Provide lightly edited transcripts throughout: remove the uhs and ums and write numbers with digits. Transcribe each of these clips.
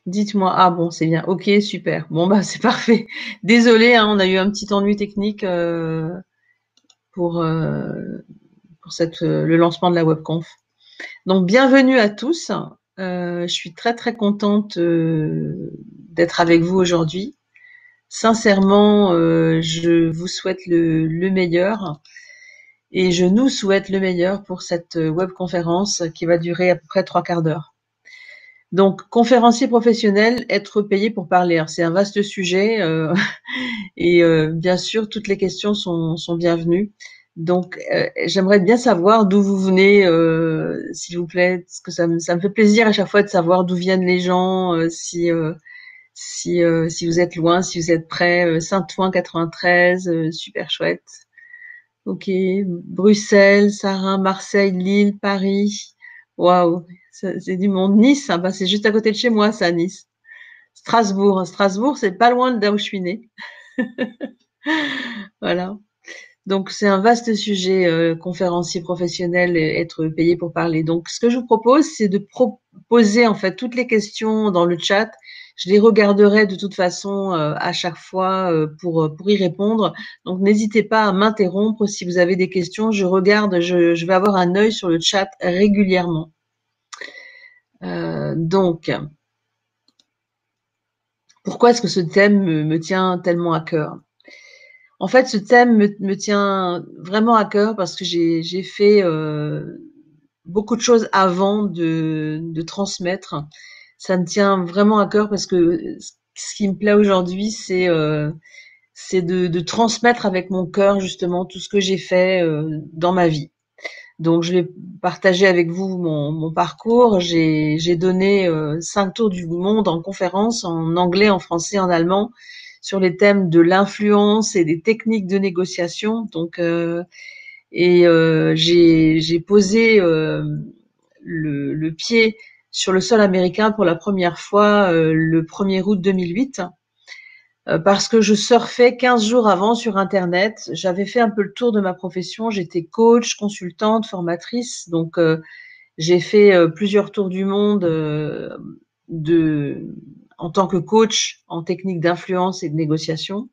Dites-moi. Ah bon, c'est bien. Ok, super. Bon bah c'est parfait. Désolée, hein, on a eu un petit ennui technique pour le lancement de la webconf. Donc bienvenue à tous. Je suis très très contente d'être avec vous aujourd'hui. Sincèrement, je vous souhaite le meilleur et je nous souhaite le meilleur pour cette webconférence qui va durer à peu près 3/4 d'heure. Donc, conférencier professionnel, être payé pour parler. Alors, c'est un vaste sujet et bien sûr, toutes les questions sont bienvenues. Donc, j'aimerais bien savoir d'où vous venez, s'il vous plaît, parce que ça me fait plaisir à chaque fois de savoir d'où viennent les gens, si vous êtes loin, si vous êtes près, Saint-Ouen 93, super chouette. Ok, Bruxelles, Sarin, Marseille, Lille, Paris. Waouh, c'est du monde. Nice, ah bah c'est juste à côté de chez moi, ça, Nice. Strasbourg, Strasbourg, c'est pas loin de là où je suis née. Voilà. Donc c'est un vaste sujet, conférencier professionnel et être payé pour parler. Donc ce que je vous propose, c'est de proposer en fait toutes les questions dans le chat. Je les regarderai de toute façon à chaque fois pour y répondre. Donc n'hésitez pas à m'interrompre si vous avez des questions. Je regarde, je vais avoir un œil sur le chat régulièrement. Donc, pourquoi est-ce que ce thème me tient tellement à cœur? En fait, ce thème me tient vraiment à cœur parce que j'ai fait beaucoup de choses avant de transmettre. Ça me tient vraiment à cœur parce que ce qui me plaît aujourd'hui, c'est de transmettre avec mon cœur justement tout ce que j'ai fait dans ma vie. Donc, je vais partager avec vous mon parcours. J'ai donné 5 tours du monde en conférence, en anglais, en français, en allemand, sur les thèmes de l'influence et des techniques de négociation. Donc, j'ai posé le pied sur le sol américain pour la première fois le 1er août 2008 parce que je surfais 15 jours avant sur Internet. J'avais fait un peu le tour de ma profession. J'étais coach, consultante, formatrice. Donc, j'ai fait plusieurs tours du monde de, en tant que coach en technique d'influence et de négociation.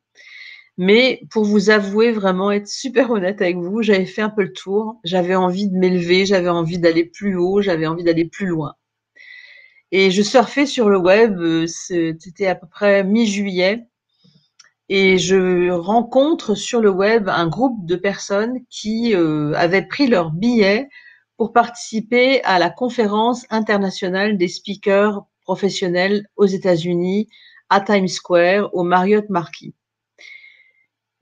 Mais pour vous avouer, vraiment être super honnête avec vous, j'avais fait un peu le tour. J'avais envie de m'élever, j'avais envie d'aller plus haut, j'avais envie d'aller plus loin. Et je surfais sur le web, c'était à peu près mi-juillet, et je rencontre sur le web un groupe de personnes qui avaient pris leur billet pour participer à la conférence internationale des speakers professionnels aux États-Unis, à Times Square, au Marriott Marquis.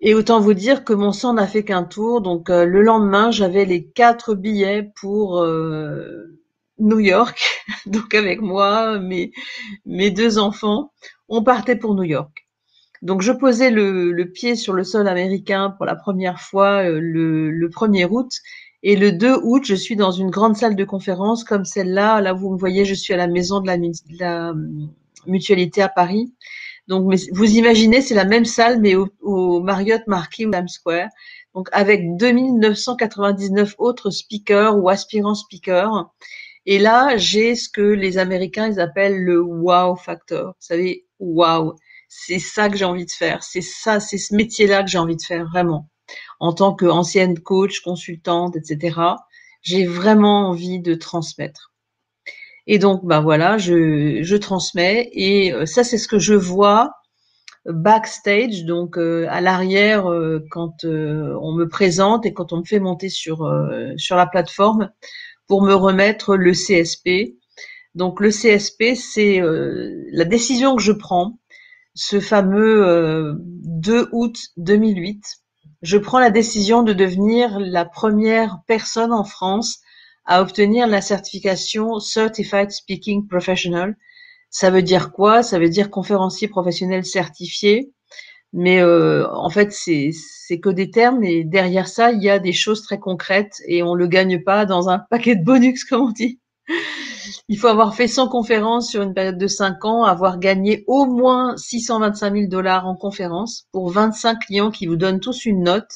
Et autant vous dire que mon sang n'a fait qu'un tour. Donc le lendemain, j'avais les 4 billets pour New York. Donc avec moi, mes 2 enfants, on partait pour New York. Donc je posais le pied sur le sol américain pour la première fois le 1er août. Et le 2 août, je suis dans une grande salle de conférence comme celle-là. Là, vous me voyez, je suis à la maison de la Mutualité à Paris. Donc, mais vous imaginez, c'est la même salle, mais au Marriott Marquis ou Times Square. Donc, avec 2999 autres speakers ou aspirants speakers. Et là, j'ai ce que les Américains, ils appellent le wow factor. Vous savez, wow. C'est ça que j'ai envie de faire. C'est ça, c'est ce métier-là que j'ai envie de faire, vraiment. En tant qu'ancienne coach, consultante, etc. J'ai vraiment envie de transmettre. Et donc, bah voilà, je transmets et ça, c'est ce que je vois backstage, donc à l'arrière quand on me présente et quand on me fait monter sur la plateforme pour me remettre le CSP. Donc le CSP, c'est la décision que je prends, ce fameux 2 août 2008. Je prends la décision de devenir la première personne en France à obtenir la certification Certified Speaking Professional. Ça veut dire quoi? Ça veut dire conférencier professionnel certifié. Mais en fait, c'est que des termes et derrière ça, il y a des choses très concrètes et on le gagne pas dans un paquet de bonus, comme on dit. Il faut avoir fait 100 conférences sur une période de 5 ans, avoir gagné au moins 625 000 dollars en conférences pour 25 clients qui vous donnent tous une note.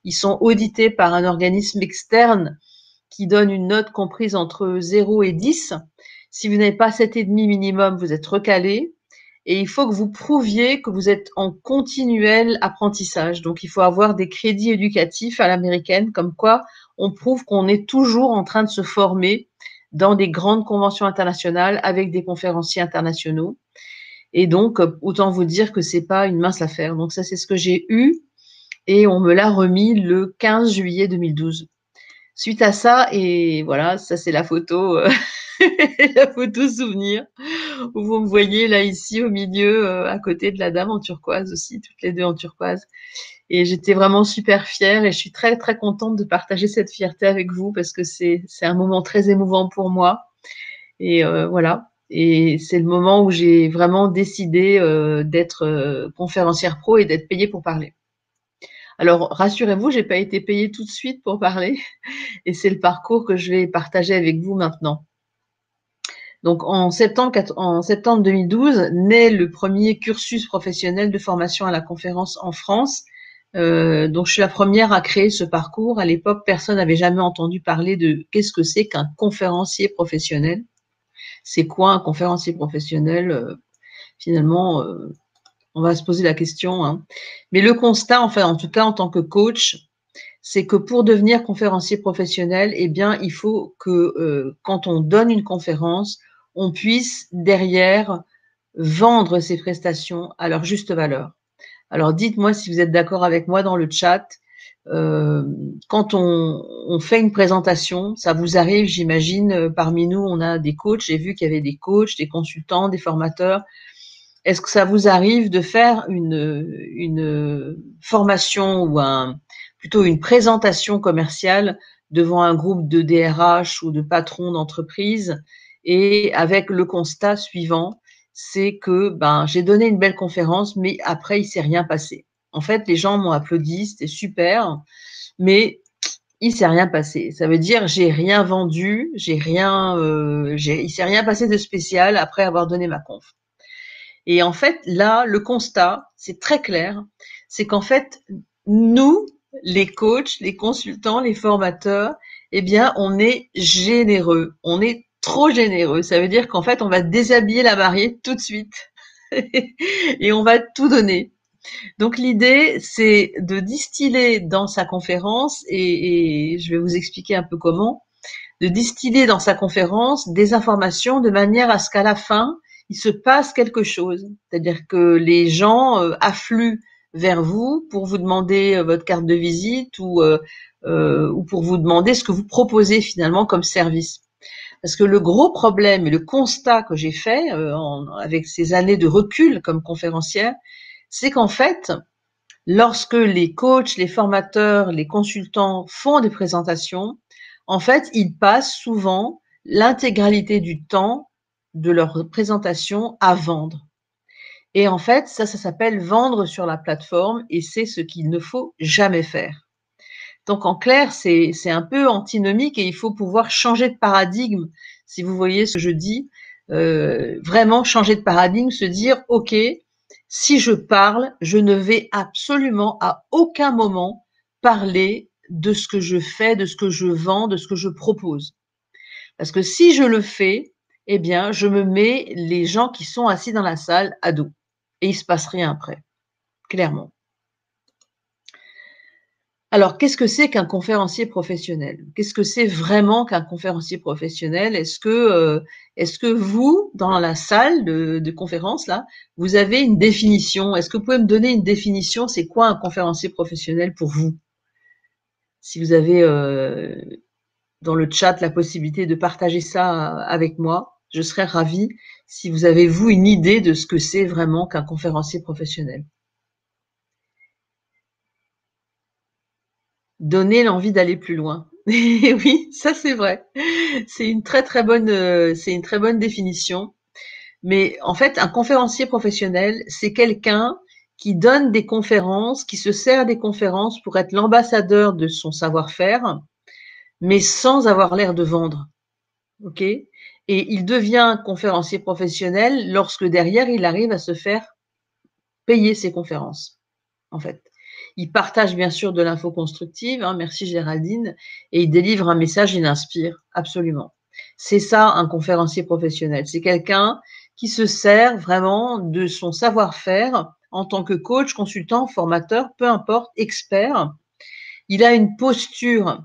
Ils sont audités par un organisme externe qui donne une note comprise entre 0 et 10. Si vous n'avez pas 7,5 minimum, vous êtes recalé. Et il faut que vous prouviez que vous êtes en continuel apprentissage. Donc, il faut avoir des crédits éducatifs à l'américaine, comme quoi on prouve qu'on est toujours en train de se former dans des grandes conventions internationales avec des conférenciers internationaux. Et donc, autant vous dire que c'est pas une mince affaire. Donc ça, c'est ce que j'ai eu et on me l'a remis le 15 juillet 2012. Suite à ça, et voilà, ça c'est la photo, la photo souvenir, où vous me voyez là ici au milieu, à côté de la dame en turquoise aussi, toutes les deux en turquoise. Et j'étais vraiment super fière et je suis très très contente de partager cette fierté avec vous parce que c'est un moment très émouvant pour moi. Et voilà. Et c'est le moment où j'ai vraiment décidé d'être conférencière pro et d'être payée pour parler. Alors rassurez-vous, j'ai pas été payée tout de suite pour parler et c'est le parcours que je vais partager avec vous maintenant. Donc en septembre 2012 naît le premier cursus professionnel de formation à la conférence en France. Donc je suis la première à créer ce parcours. À l'époque, personne n'avait jamais entendu parler de qu'est-ce que c'est qu'un conférencier professionnel. C'est quoi un conférencier professionnel? Finalement, on va se poser la question, hein. Mais le constat, enfin, en tout cas, en tant que coach, c'est que pour devenir conférencier professionnel, eh bien, il faut que quand on donne une conférence, on puisse derrière vendre ses prestations à leur juste valeur. Alors, dites-moi si vous êtes d'accord avec moi dans le chat. Quand on fait une présentation, ça vous arrive, j'imagine, parmi nous, on a des coachs. J'ai vu qu'il y avait des coachs, des consultants, des formateurs. Est-ce que ça vous arrive de faire une formation ou plutôt une présentation commerciale devant un groupe de DRH ou de patrons d'entreprise et avec le constat suivant, c'est que ben j'ai donné une belle conférence, mais après il s'est rien passé. En fait, les gens m'ont applaudi, c'était super, mais il s'est rien passé. Ça veut dire j'ai rien vendu, il s'est rien passé de spécial après avoir donné ma conf. Et en fait, là, le constat, c'est très clair, c'est qu'en fait, nous, les coachs, les consultants, les formateurs, eh bien, on est généreux. On est trop généreux. Ça veut dire qu'en fait, on va déshabiller la mariée tout de suite. Et on va tout donner. Donc l'idée, c'est de distiller dans sa conférence, et je vais vous expliquer un peu comment, de distiller dans sa conférence des informations de manière à ce qu'à la fin, il se passe quelque chose. C'est-à-dire que les gens affluent vers vous pour vous demander votre carte de visite ou pour vous demander ce que vous proposez finalement comme service. Parce que le gros problème et le constat que j'ai fait avec ces années de recul comme conférencière, c'est qu'en fait, lorsque les coachs, les formateurs, les consultants font des présentations, en fait, ils passent souvent l'intégralité du temps de leur présentation à vendre. Et en fait, ça s'appelle vendre sur la plateforme et c'est ce qu'il ne faut jamais faire. Donc en clair, c'est un peu antinomique et il faut pouvoir changer de paradigme. Si vous voyez ce que je dis, vraiment changer de paradigme, se dire, OK, si je parle, je ne vais absolument à aucun moment parler de ce que je fais, de ce que je vends, de ce que je propose. Parce que si je le fais, eh bien, je me mets les gens qui sont assis dans la salle à dos. Et il se passe rien après, clairement. Alors, qu'est-ce que c'est qu'un conférencier professionnel? Qu'est-ce que c'est vraiment qu'un conférencier professionnel? Est-ce que vous, dans la salle de conférence, là, vous avez une définition? Est-ce que vous pouvez me donner une définition? C'est quoi un conférencier professionnel pour vous? Si vous avez dans le chat la possibilité de partager ça avec moi, je serais ravie si vous avez, vous, une idée de ce que c'est vraiment qu'un conférencier professionnel. Donner l'envie d'aller plus loin. Oui, ça c'est vrai. C'est une c'est une très bonne définition. Mais en fait, un conférencier professionnel, c'est quelqu'un qui donne des conférences, qui se sert des conférences pour être l'ambassadeur de son savoir-faire, mais sans avoir l'air de vendre. OK? Et il devient conférencier professionnel lorsque derrière, il arrive à se faire payer ses conférences, en fait. Il partage bien sûr de l'info constructive, hein, merci Géraldine, et il délivre un message, il inspire, absolument. C'est ça un conférencier professionnel. C'est quelqu'un qui se sert vraiment de son savoir-faire en tant que coach, consultant, formateur, peu importe, expert. Il a une posture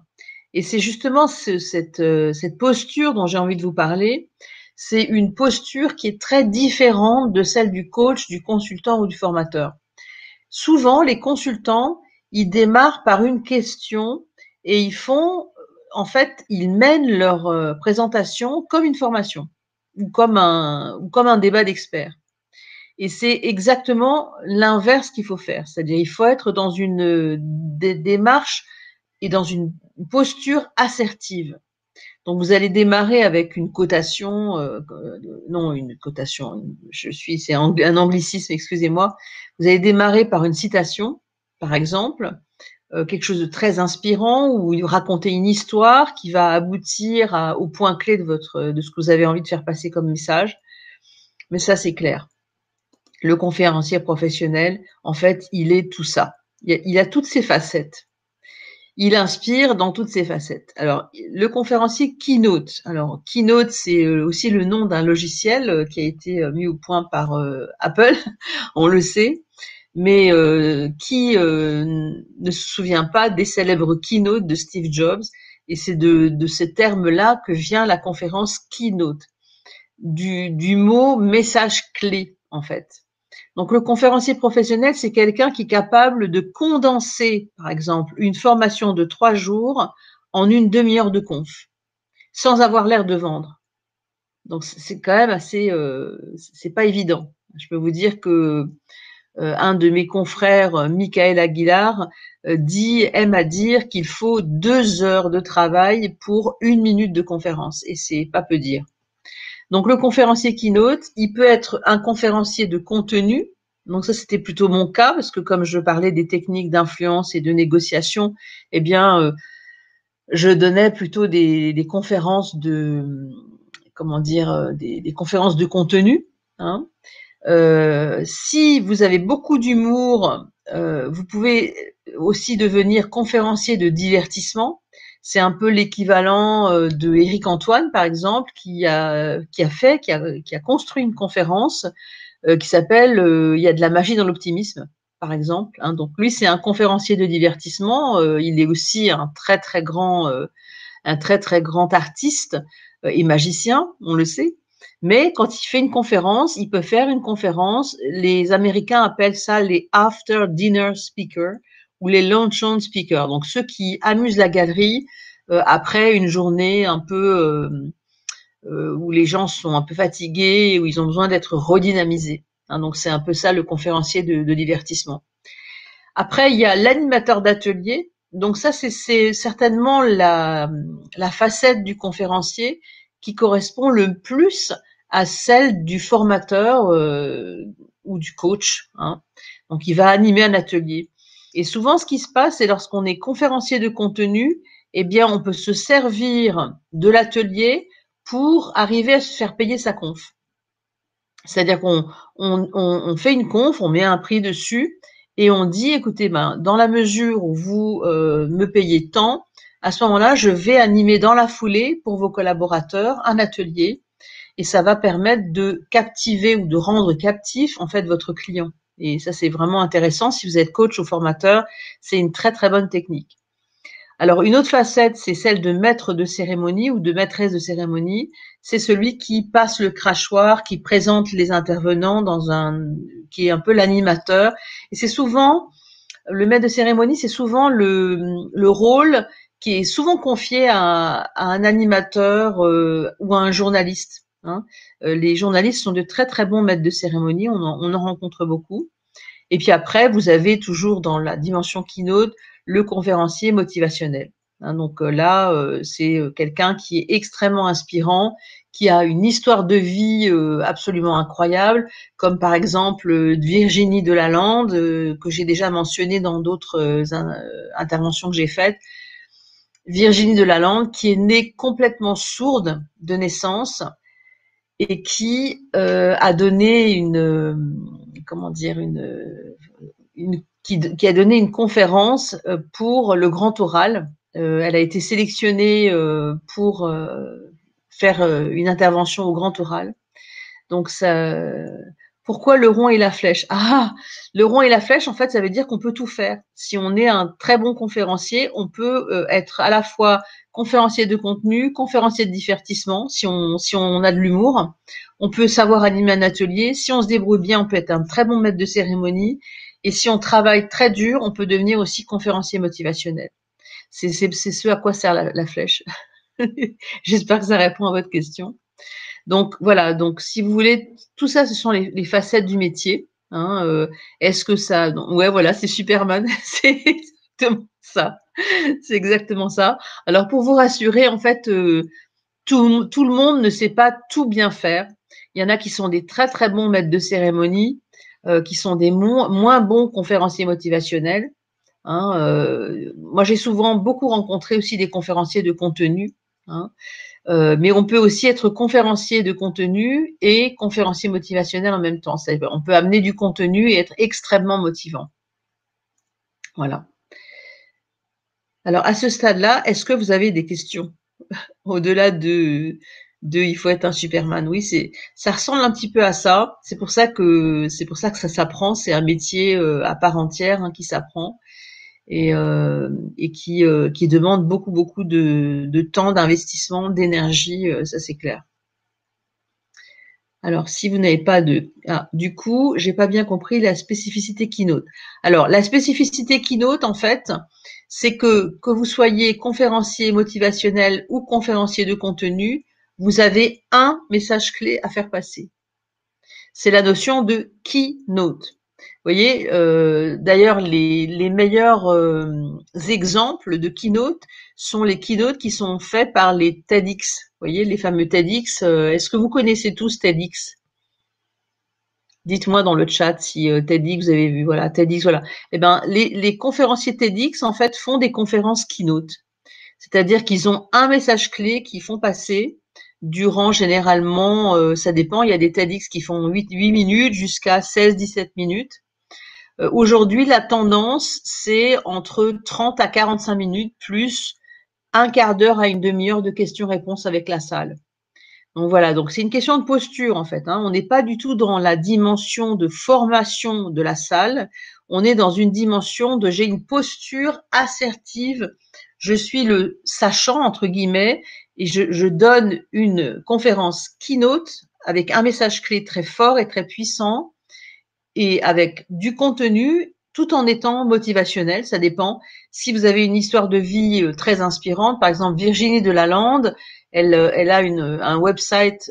et c'est justement cette posture dont j'ai envie de vous parler. C'est une posture qui est très différente de celle du coach, du consultant ou du formateur. Souvent, les consultants, ils démarrent par une question et en fait, ils mènent leur présentation comme une formation ou comme un débat d'experts. Et c'est exactement l'inverse qu'il faut faire. C'est-à-dire, il faut être dans une démarche et dans une posture assertive. Donc, vous allez démarrer avec une cotation, non, une cotation, c'est un anglicisme, excusez-moi. Vous allez démarrer par une citation, par exemple, quelque chose de très inspirant, ou raconter une histoire qui va aboutir au point clé de ce que vous avez envie de faire passer comme message. Mais ça, c'est clair. Le conférencier professionnel, en fait, il est tout ça. Il a toutes ses facettes. Il inspire dans toutes ses facettes. Alors, le conférencier Keynote. Alors, Keynote, c'est aussi le nom d'un logiciel qui a été mis au point par Apple, on le sait. Mais qui ne se souvient pas des célèbres keynotes de Steve Jobs? Et c'est de ce terme-là que vient la conférence Keynote, du mot message clé, en fait. Donc, le conférencier professionnel, c'est quelqu'un qui est capable de condenser, par exemple, une formation de 3 jours en une demi-heure de conf, sans avoir l'air de vendre. Donc, c'est quand même assez, c'est pas évident. Je peux vous dire que un de mes confrères, Michael Aguilar, aime à dire qu'il faut 2 heures de travail pour 1 minute de conférence, et c'est pas peu dire. Donc, le conférencier keynote, il peut être un conférencier de contenu. Donc ça, c'était plutôt mon cas, parce que comme je parlais des techniques d'influence et de négociation, eh bien, je donnais plutôt des conférences comment dire, des conférences de contenu, hein. Si vous avez beaucoup d'humour, vous pouvez aussi devenir conférencier de divertissement. C'est un peu l'équivalent de Éric Antoine, par exemple, qui a construit une conférence qui s'appelle Il y a de la magie dans l'optimisme, par exemple, hein. Donc lui, c'est un conférencier de divertissement. Il est aussi un très très grand artiste et magicien, on le sait. Mais quand il fait une conférence, il peut faire une conférence. Les Américains appellent ça les after dinner speakers ou les luncheon speakers. Donc ceux qui amusent la galerie après une journée un peu où les gens sont un peu fatigués et où ils ont besoin d'être redynamisés, hein. Donc c'est un peu ça le conférencier de divertissement. Après, il y a l'animateur d'atelier. Donc ça, c'est certainement la facette du conférencier qui correspond le plus à celle du formateur ou du coach, hein. Donc il va animer un atelier. Et souvent, ce qui se passe, c'est lorsqu'on est conférencier de contenu, eh bien, on peut se servir de l'atelier pour arriver à se faire payer sa conf. C'est-à-dire qu'on fait une conf, on met un prix dessus et on dit, écoutez, dans la mesure où vous me payez tant, à ce moment-là, je vais animer dans la foulée pour vos collaborateurs un atelier et ça va permettre de captiver ou de rendre captif en fait votre client. Et ça, c'est vraiment intéressant. Si vous êtes coach ou formateur, c'est une très très bonne technique. Alors, une autre facette, c'est celle de maître de cérémonie ou de maîtresse de cérémonie. C'est celui qui passe le crachoir, qui présente les intervenants qui est un peu l'animateur. Et c'est souvent, le maître de cérémonie, c'est souvent le rôle qui est souvent confié à un animateur ou à un journaliste, hein. Les journalistes sont de très très bons maîtres de cérémonie, on en rencontre beaucoup. Et puis après, vous avez toujours dans la dimension keynote le conférencier motivationnel, hein. Donc là, c'est quelqu'un qui est extrêmement inspirant, qui a une histoire de vie absolument incroyable, comme par exemple Virginie Delalande, que j'ai déjà mentionné dans d'autres interventions que j'ai faites. Virginie Delalande, qui est née complètement sourde de naissance et qui a donné comment dire, qui a donné une conférence pour le grand oral. Elle a été sélectionnée pour faire une intervention au grand oral. Donc ça, pourquoi le rond et la flèche? Ah, le rond et la flèche, en fait, ça veut dire qu'on peut tout faire. Si on est un très bon conférencier, on peut être à la fois conférencier de contenu, conférencier de divertissement, si on a de l'humour. On peut savoir animer un atelier. Si on se débrouille bien, on peut être un très bon maître de cérémonie. Et si on travaille très dur, on peut devenir aussi conférencier motivationnel. C'est ce à quoi sert la flèche. J'espère que ça répond à votre question. Donc voilà, donc si vous voulez, tout ça, ce sont les facettes du métier. Hein, est-ce que ça, non, ouais, voilà, c'est Superman, c'est exactement ça, c'est exactement ça. Alors pour vous rassurer, en fait, tout le monde ne sait pas tout bien faire. Il y en a qui sont des très très bons maîtres de cérémonie, qui sont des moins bons conférenciers motivationnels. Hein, moi, j'ai souvent beaucoup rencontré aussi des conférenciers de contenu. Hein, mais on peut aussi être conférencier de contenu et conférencier motivationnel en même temps. On peut amener du contenu et être extrêmement motivant. Voilà. Alors, à ce stade-là, est-ce que vous avez des questions? Au-delà de il faut être un Superman. Oui, ça ressemble un petit peu à ça. C'est pour ça que ça s'apprend. C'est un métier à part entière, hein, qui s'apprend et qui demande beaucoup de temps, d'investissement, d'énergie. Ça, c'est clair. Alors, si vous n'avez pas de... Ah, du coup, j'ai pas bien compris la spécificité keynote. Alors, la spécificité keynote, en fait, c'est que vous soyez conférencier motivationnel ou conférencier de contenu, vous avez un message clé à faire passer. C'est la notion de keynote. Vous voyez, d'ailleurs, les meilleurs exemples de keynote sont les keynotes qui sont faits par les TEDx. Vous voyez, les fameux TEDx. Est-ce que vous connaissez tous TEDx? Dites-moi dans le chat si TEDx, vous avez vu. Voilà, TEDx, voilà. Eh ben, les conférenciers TEDx, en fait, font des conférences keynote. C'est-à-dire qu'ils ont un message clé qu'ils font passer durant généralement, ça dépend, il y a des TEDx qui font 8 minutes jusqu'à 16-17 minutes. Aujourd'hui, la tendance, c'est entre 30 à 45 minutes plus un quart d'heure à une demi-heure de questions-réponses avec la salle. Donc voilà, donc c'est une question de posture en fait. Hein. On n'est pas du tout dans la dimension de formation de la salle. On est dans une dimension de j'ai une posture assertive. Je suis le sachant entre guillemets et je donne une conférence keynote avec un message clé très fort et très puissant et avec du contenu tout en étant motivationnel. Ça dépend. Si vous avez une histoire de vie très inspirante, par exemple Virginie Delalande, elle a un website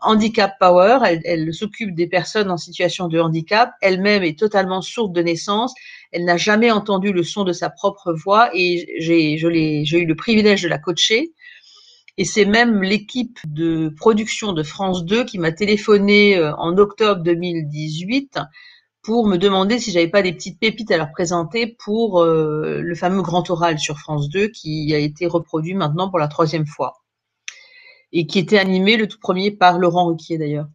Handicap Power. Elle s'occupe des personnes en situation de handicap. Elle-même est totalement sourde de naissance. Elle n'a jamais entendu le son de sa propre voix et j'ai eu le privilège de la coacher. Et c'est même l'équipe de production de France 2 qui m'a téléphoné en octobre 2018 pour me demander si j'avais pas des petites pépites à leur présenter pour le fameux Grand Oral sur France 2 qui a été reproduit maintenant pour la 3e fois et qui était animé le tout premier par Laurent Ruquier d'ailleurs.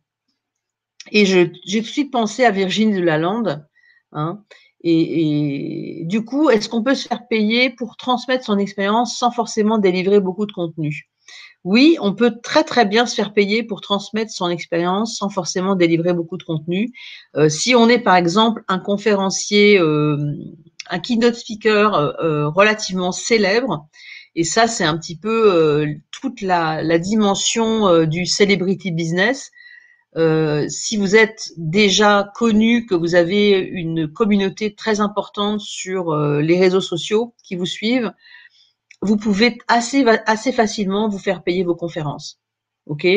Et j'ai tout de suite pensé à Virginie Delalande. Hein, et du coup, est-ce qu'on peut se faire payer pour transmettre son expérience sans forcément délivrer beaucoup de contenu? Oui, on peut très très bien se faire payer pour transmettre son expérience sans forcément délivrer beaucoup de contenu. Si on est par exemple un conférencier, un keynote speaker relativement célèbre, et ça c'est un petit peu toute la dimension du celebrity business. Si vous êtes déjà connu, que vous avez une communauté très importante sur les réseaux sociaux qui vous suivent, vous pouvez assez facilement vous faire payer vos conférences. Ok?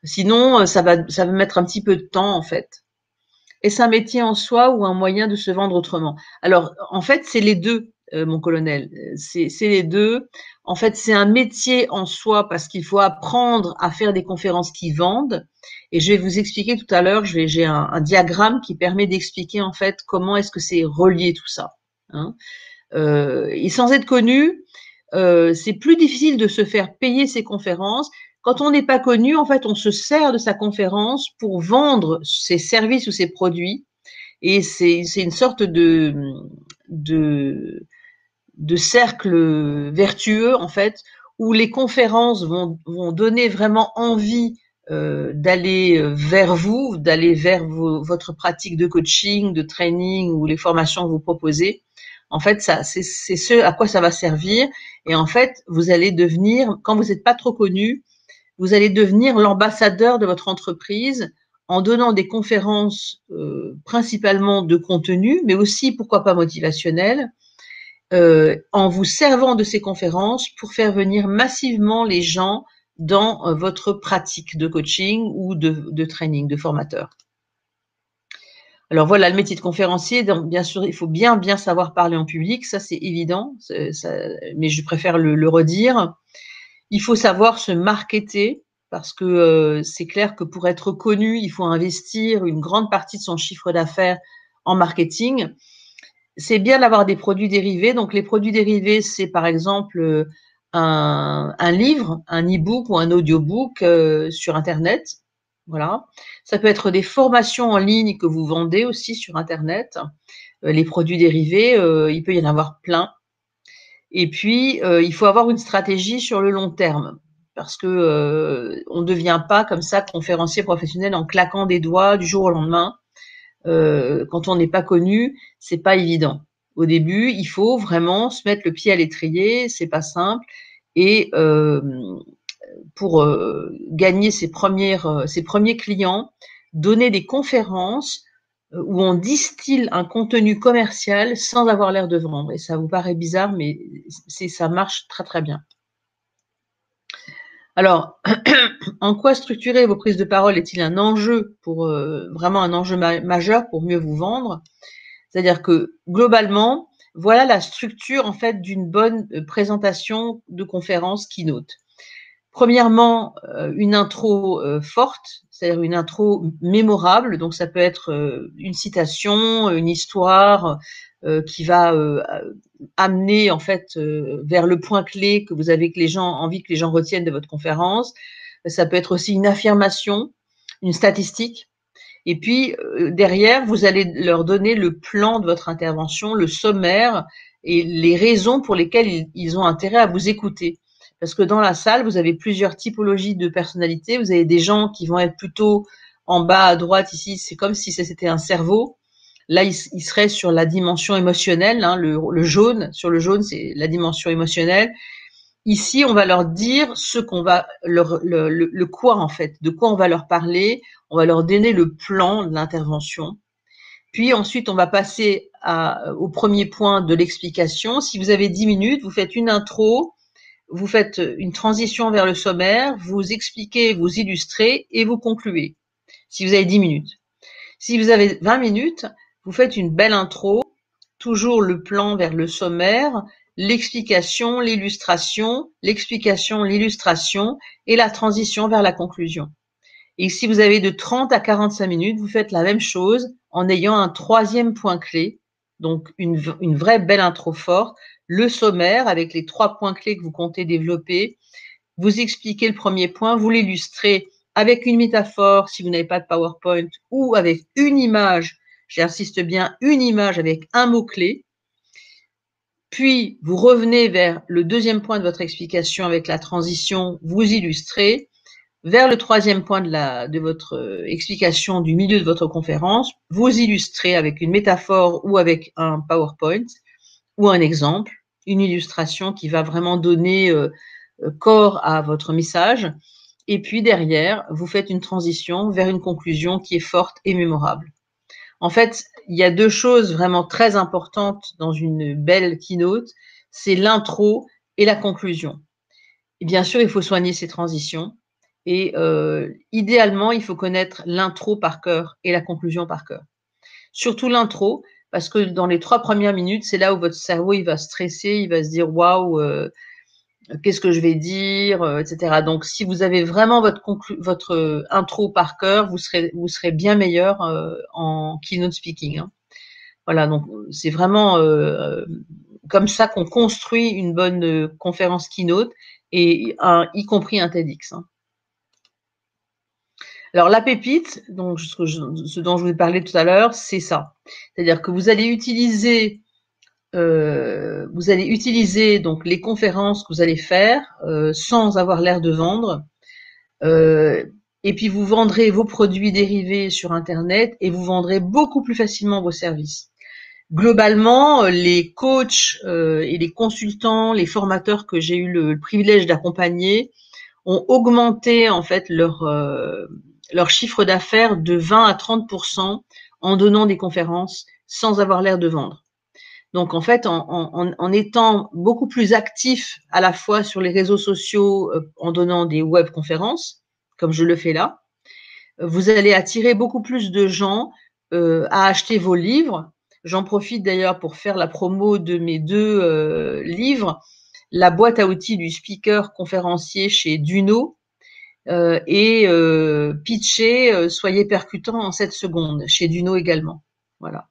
Sinon, ça va mettre un petit peu de temps en fait. Est-ce un métier en soi ou un moyen de se vendre autrement? Alors, en fait, c'est les deux, mon colonel. C'est les deux. En fait, c'est un métier en soi parce qu'il faut apprendre à faire des conférences qui vendent. Et je vais vous expliquer tout à l'heure. J'ai un diagramme qui permet d'expliquer en fait comment est-ce que c'est relié tout ça. Hein. Et sans être connu, c'est plus difficile de se faire payer ses conférences. Quand on n'est pas connu, en fait, on se sert de sa conférence pour vendre ses services ou ses produits. Et c'est une sorte de cercle vertueux, en fait, où les conférences vont donner vraiment envie d'aller vers vous, d'aller vers votre pratique de coaching, de training ou les formations que vous proposez. En fait, ça, c'est ce à quoi ça va servir. Et en fait, vous allez devenir, quand vous n'êtes pas trop connu, vous allez devenir l'ambassadeur de votre entreprise en donnant des conférences principalement de contenu, mais aussi, pourquoi pas, motivationnelles, en vous servant de ces conférences pour faire venir massivement les gens dans votre pratique de coaching ou de training, de formateur. Alors voilà, le métier de conférencier, donc bien sûr, il faut bien savoir parler en public, ça c'est évident, mais je préfère le redire. Il faut savoir se marketer parce que c'est clair que pour être connu, il faut investir une grande partie de son chiffre d'affaires en marketing. C'est bien d'avoir des produits dérivés. Donc les produits dérivés, c'est par exemple un livre, un e-book ou un audiobook sur Internet. Voilà. Ça peut être des formations en ligne que vous vendez aussi sur Internet. Les produits dérivés, il peut y en avoir plein. Et puis, il faut avoir une stratégie sur le long terme parce que on ne devient pas comme ça conférencier professionnel en claquant des doigts du jour au lendemain. Quand on n'est pas connu, c'est pas évident. Au début, il faut vraiment se mettre le pied à l'étrier, c'est pas simple. Et pour gagner ses premiers clients, donner des conférences où on distille un contenu commercial sans avoir l'air de vendre. Et ça vous paraît bizarre, mais ça marche très très bien. Alors, en quoi structurer vos prises de parole est-il un enjeu pour vraiment un enjeu majeur pour mieux vous vendre? C'est-à-dire que globalement, voilà la structure en fait d'une bonne présentation de conférence keynote. Premièrement, une intro forte, c'est-à-dire une intro mémorable. Donc ça peut être une citation, une histoire qui va amener en fait vers le point clé que vous avez envie que les gens retiennent de votre conférence. Ça peut être aussi une affirmation, une statistique. Et puis derrière, vous allez leur donner le plan de votre intervention, le sommaire et les raisons pour lesquelles ils ont intérêt à vous écouter. Parce que dans la salle, vous avez plusieurs typologies de personnalités. Vous avez des gens qui vont être plutôt en bas à droite ici, c'est comme si c'était un cerveau. Là, il serait sur la dimension émotionnelle, hein, le jaune. Sur le jaune, c'est la dimension émotionnelle. Ici, on va leur dire ce qu'on va le quoi en fait, de quoi on va leur parler. On va leur donner le plan de l'intervention. Puis ensuite, on va passer au premier point de l'explication. Si vous avez 10 minutes, vous faites une intro, vous faites une transition vers le sommaire, vous expliquez, vous illustrez et vous concluez. Si vous avez 10 minutes. Si vous avez 20 minutes, vous faites une belle intro, toujours le plan vers le sommaire, l'explication, l'illustration, l'explication, l'illustration et la transition vers la conclusion. Et si vous avez de 30 à 45 minutes, vous faites la même chose en ayant un troisième point clé, donc une vraie belle intro forte, le sommaire avec les 3 points clés que vous comptez développer. Vous expliquez le premier point, vous l'illustrez avec une métaphore si vous n'avez pas de PowerPoint ou avec une image, j'insiste bien, une image avec un mot-clé. Puis, vous revenez vers le deuxième point de votre explication avec la transition, vous illustrez. Vers le troisième point de votre explication du milieu de votre conférence, vous illustrez avec une métaphore ou avec un PowerPoint ou un exemple, une illustration qui va vraiment donner corps à votre message. Et puis derrière, vous faites une transition vers une conclusion qui est forte et mémorable. En fait, il y a 2 choses vraiment très importantes dans une belle keynote, c'est l'intro et la conclusion. Et bien sûr, il faut soigner ces transitions et idéalement, il faut connaître l'intro par cœur et la conclusion par cœur. Surtout l'intro, parce que dans les 3 premières minutes, c'est là où votre cerveau, il va stresser, il va se dire: «Waouh, qu'est-ce que je vais dire?» etc. Donc si vous avez vraiment votre intro par cœur, vous serez bien meilleur en keynote speaking, hein. Voilà, donc c'est vraiment comme ça qu'on construit une bonne conférence keynote et y compris un TEDx, hein. Alors la pépite, donc ce dont je vous ai parlé tout à l'heure, c'est ça. C'est-à-dire que vous allez utiliser vous allez utiliser donc les conférences que vous allez faire sans avoir l'air de vendre. Et puis vous vendrez vos produits dérivés sur Internet et vous vendrez beaucoup plus facilement vos services. Globalement, les coachs et les consultants, les formateurs que j'ai eu le privilège d'accompagner ont augmenté en fait leur chiffre d'affaires de 20 à 30% en donnant des conférences sans avoir l'air de vendre. Donc en fait, en étant beaucoup plus actif à la fois sur les réseaux sociaux en donnant des webconférences, comme je le fais là, vous allez attirer beaucoup plus de gens à acheter vos livres. J'en profite d'ailleurs pour faire la promo de mes 2 livres, la boîte à outils du speaker conférencier chez Duno et pitcher Soyez percutant en 7 secondes chez Duno également. Voilà.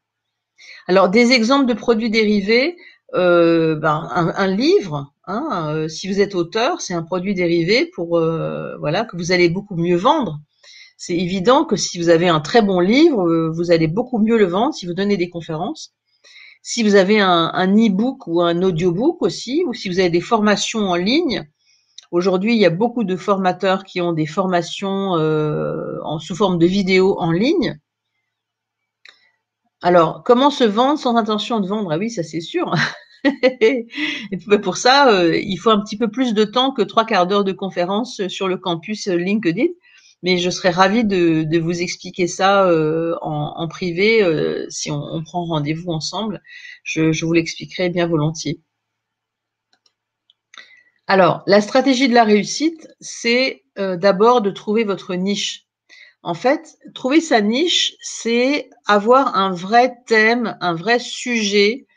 Alors des exemples de produits dérivés, un livre, hein, si vous êtes auteur, c'est un produit dérivé pour voilà que vous allez beaucoup mieux vendre. C'est évident que si vous avez un très bon livre, vous allez beaucoup mieux le vendre si vous donnez des conférences. Si vous avez un e-book ou un audiobook aussi, ou si vous avez des formations en ligne, aujourd'hui il y a beaucoup de formateurs qui ont des formations sous forme de vidéos en ligne. Alors, comment se vendre sans intention de vendre? Ah oui, ça c'est sûr. Et pour ça, il faut un petit peu plus de temps que 3/4 d'heure de conférence sur le campus LinkedIn. Mais je serais ravie de vous expliquer ça en privé si on prend rendez-vous ensemble. Je vous l'expliquerai bien volontiers. Alors, la stratégie de la réussite, c'est d'abord de trouver votre niche. En fait, trouver sa niche, c'est avoir un vrai thème, un vrai sujet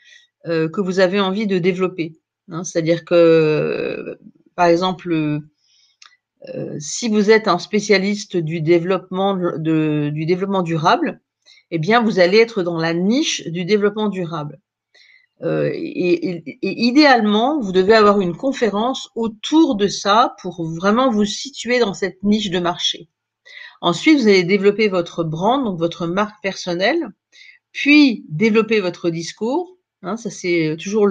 que vous avez envie de développer. Hein. C'est-à-dire que, par exemple, si vous êtes un spécialiste du développement durable, eh bien, vous allez être dans la niche du développement durable. Et idéalement, vous devez avoir une conférence autour de ça pour vraiment vous situer dans cette niche de marché. Ensuite, vous allez développer votre brand, donc votre marque personnelle, puis développer votre discours. Hein, ça, c'est toujours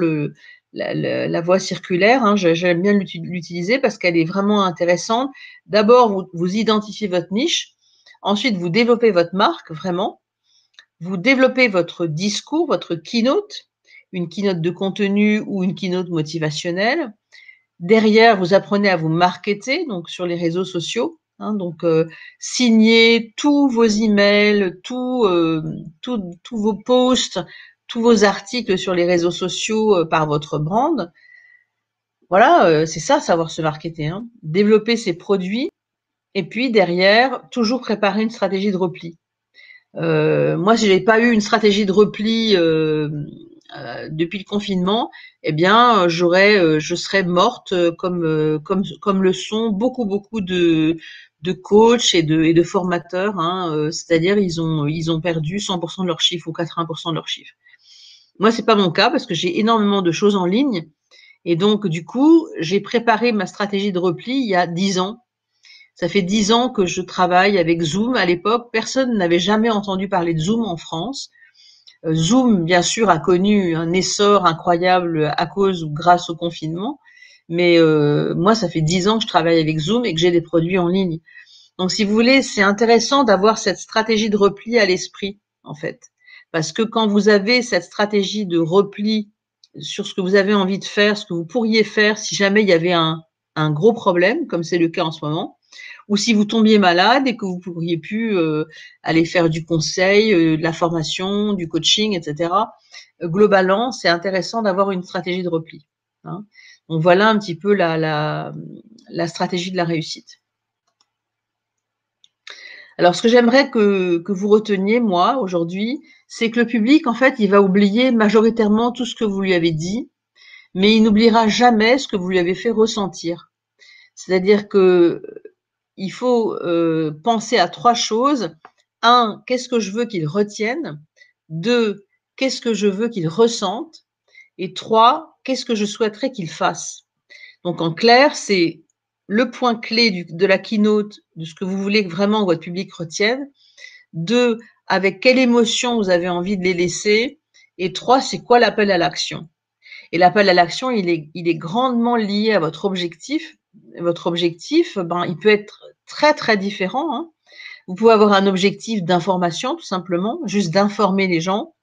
la voie circulaire. Hein, j'aime bien l'utiliser parce qu'elle est vraiment intéressante. D'abord, vous identifiez votre niche. Ensuite, vous développez votre marque, vraiment. Vous développez votre discours, votre keynote, une keynote de contenu ou une keynote motivationnelle. Derrière, vous apprenez à vous marketer, donc sur les réseaux sociaux. Hein, donc, signez tous vos emails, tous vos posts, tous vos articles sur les réseaux sociaux par votre brand. Voilà, c'est ça, savoir se marketer. Hein. Développer ses produits et puis derrière, toujours préparer une stratégie de repli. Moi, si j'avais pas eu une stratégie de repli depuis le confinement, eh bien, je serais morte comme le sont beaucoup de coachs et de formateurs. Hein, c'est-à-dire ils ont perdu 100% de leur chiffre ou 80% de leur chiffre. Moi, c'est pas mon cas parce que j'ai énormément de choses en ligne et donc du coup, j'ai préparé ma stratégie de repli il y a 10 ans. Ça fait 10 ans que je travaille avec Zoom. À l'époque, personne n'avait jamais entendu parler de Zoom en France. Zoom, bien sûr, a connu un essor incroyable à cause ou grâce au confinement. Mais moi, ça fait 10 ans que je travaille avec Zoom et que j'ai des produits en ligne. Donc, si vous voulez, c'est intéressant d'avoir cette stratégie de repli à l'esprit, en fait. Parce que quand vous avez cette stratégie de repli sur ce que vous avez envie de faire, ce que vous pourriez faire si jamais il y avait un gros problème, comme c'est le cas en ce moment, ou si vous tombiez malade et que vous pourriez plus aller faire du conseil, de la formation, du coaching, etc. Globalement, c'est intéressant d'avoir une stratégie de repli. Hein. Donc voilà un petit peu la stratégie de la réussite. Alors, ce que j'aimerais que vous reteniez, moi, aujourd'hui, c'est que le public, en fait, il va oublier majoritairement tout ce que vous lui avez dit, mais il n'oubliera jamais ce que vous lui avez fait ressentir. C'est-à-dire que il faut penser à 3 choses. 1, qu'est-ce que je veux qu'il retienne? 2, qu'est-ce que je veux qu'il ressente? Et 3, qu'est-ce que je souhaiterais qu'il fasse? Donc en clair, c'est le point clé de la keynote, de ce que vous voulez que vraiment votre public retienne. 2, avec quelle émotion vous avez envie de les laisser. Et 3, c'est quoi l'appel à l'action? Et l'appel à l'action, il est grandement lié à votre objectif. Votre objectif, ben, il peut être très, très différent, hein. Vous pouvez avoir un objectif d'information, tout simplement, juste d'informer les gens.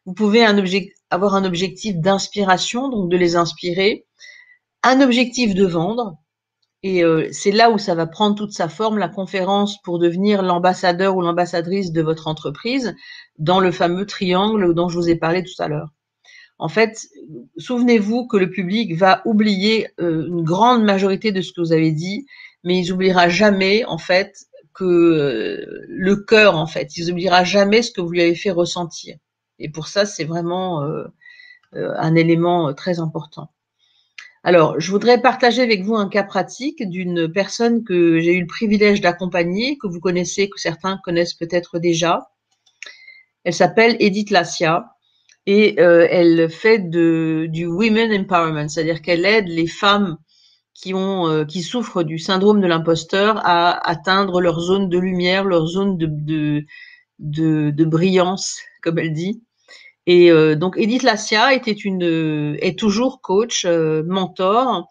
Vous pouvez avoir un objectif d'inspiration, donc de les inspirer. Un objectif de vendre. Et c'est là où ça va prendre toute sa forme, la conférence, pour devenir l'ambassadeur ou l'ambassadrice de votre entreprise, dans le fameux triangle dont je vous ai parlé tout à l'heure. En fait, souvenez-vous que le public va oublier une grande majorité de ce que vous avez dit, mais il n'oubliera jamais, en fait, que le cœur, en fait, il n'oubliera jamais ce que vous lui avez fait ressentir. Et pour ça, c'est vraiment un élément très important. Alors, je voudrais partager avec vous un cas pratique d'une personne que j'ai eu le privilège d'accompagner, que vous connaissez, que certains connaissent peut-être déjà. Elle s'appelle Edith Lassia et elle fait du women empowerment, c'est-à-dire qu'elle aide les femmes qui souffrent du syndrome de l'imposteur à atteindre leur zone de lumière, leur zone de brillance, comme elle dit. Et donc Edith Lassia est toujours coach, mentor.